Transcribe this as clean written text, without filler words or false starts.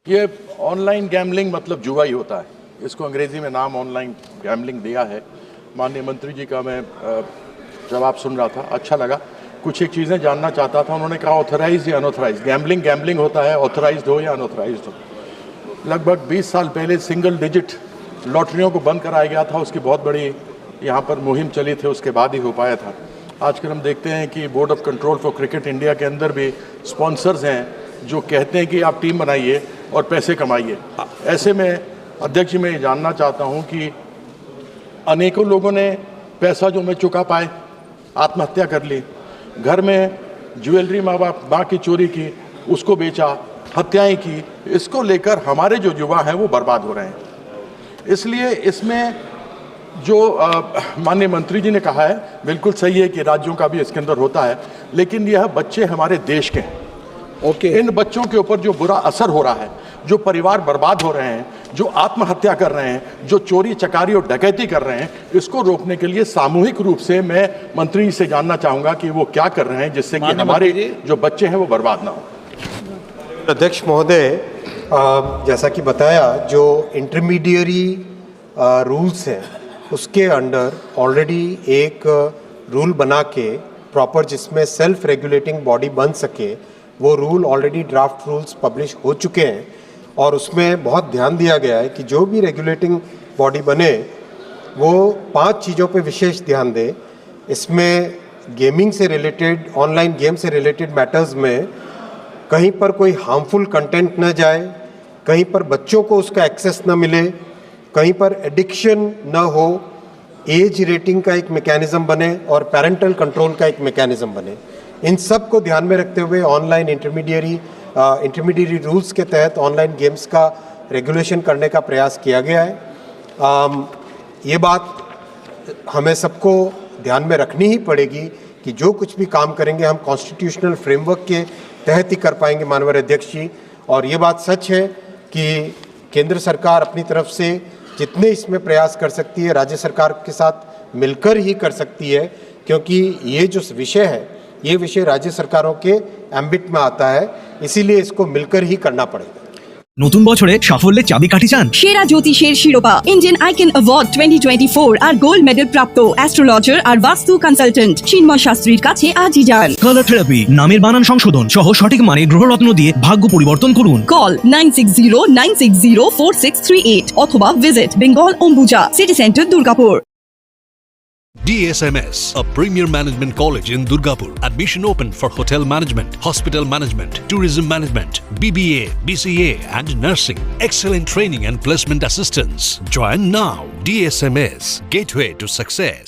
ये online gambling मतलब जुआ ही होता है। इसको अंग्रेज़ी में नाम ऑनलाइन गैम्बलिंग दिया है। माननीय मंत्री जी का मैं जवाब सुन रहा था, अच्छा लगा। कुछ एक चीज़ें जानना चाहता था। उन्होंने कहा ऑथराइज या अनऑथराइज। गैम्बलिंग होता है, ऑथराइज्ड हो या अनऑथराइज्ड हो। लगभग 20 साल पहले सिंगल डिजिट लॉटरियों को बंद कराया गया था। उसकी बहुत बड़ी यहाँ पर मुहिम चली थी, उसके बाद ही हो पाया था। आजकल हम देखते हैं कि board of control for cricket India के अंदर भी स्पॉन्सर्स हैं जो कहते हैं कि आप टीम बनाइए और पैसे कमाइए। ऐसे में अध्यक्ष जी, मैं ये जानना चाहता हूँ कि अनेकों लोगों ने पैसा जो मैं चुका पाए आत्महत्या कर ली, घर में ज्वेलरी माँ की चोरी की, उसको बेचा, हत्याएं की। इसको लेकर हमारे जो युवा हैं वो बर्बाद हो रहे हैं। इसलिए इसमें जो माननीय मंत्री जी ने कहा है बिल्कुल सही है कि राज्यों का भी इसके अंदर होता है, लेकिन यह बच्चे हमारे देश के हैं। इन बच्चों के ऊपर जो बुरा असर हो रहा है, जो परिवार बर्बाद हो रहे हैं, जो आत्महत्या कर रहे हैं, जो चोरी चकारी और डकैती कर रहे हैं, इसको रोकने के लिए सामूहिक रूप से मैं मंत्री से जानना चाहूँगा कि वो क्या कर रहे हैं जिससे कि हमारे जो बच्चे हैं वो बर्बाद ना हो। अध्यक्ष महोदय, जैसा कि बताया, जो इंटरमीडिएरी रूल्स हैं उसके अंडर ऑलरेडी एक रूल बना के प्रॉपर जिसमें सेल्फ रेगुलेटिंग बॉडी बन सके, वो rule already draft rules publish हो चुके हैं और उसमें बहुत ध्यान दिया गया है कि जो भी रेगुलेटिंग बॉडी बने वो 5 चीज़ों पे विशेष ध्यान दे। इसमें गेमिंग से रिलेटेड, ऑनलाइन गेम से रिलेटेड मैटर्स में कहीं पर कोई हार्मफुल कंटेंट न जाए, कहीं पर बच्चों को उसका एक्सेस न मिले, कहीं पर एडिक्शन न हो, एज रेटिंग का एक मैकेनिज्म बने और पेरेंटल कंट्रोल का एक मैकेनिज्म बने। इन सब को ध्यान में रखते हुए ऑनलाइन इंटरमीडिएरी रूल्स के तहत ऑनलाइन गेम्स का रेगुलेशन करने का प्रयास किया गया है। ये बात हमें सबको ध्यान में रखनी ही पड़ेगी कि जो कुछ भी काम करेंगे हम कॉन्स्टिट्यूशनल फ्रेमवर्क के तहत ही कर पाएंगे, माननीय अध्यक्ष जी। और ये बात सच है कि केंद्र सरकार अपनी तरफ से जितने इसमें प्रयास कर सकती है राज्य सरकार के साथ मिलकर ही कर सकती है, क्योंकि ये जो विषय है ये विषय राज्य सरकारों के एम्बिट में आता है, इसीलिए इसको मिलकर ही करना पड़ेगा। নতুন বছরে সাফল্যের চাবিকাঠি চান? সেরা জ্যোতিষের শিরোপা ইন্ডিয়ান আইকন অ্যাওয়ার্ড 2024 আর গোল্ড মেডেল প্রাপ্ত অ্যাস্ট্রোলজার আর বাস্তু কনসালটেন্ট চিন্ময় শাস্ত্রীর কাছে আজই যান। কালার থেরাপি, নামের বানান সংশোধন সহ সঠিক মানে গ্রহরত্ন দিয়ে ভাগ্য পরিবর্তন করুন। কল 9609604638 অথবা visit Bengal Ambuja city centre Durgapur. DSMS, a premier management college in Durgapur. Admission open for hotel management, hospital management, tourism management, BBA, BCA and nursing. Excellent training and placement assistance. Join now. DSMS, gateway to success.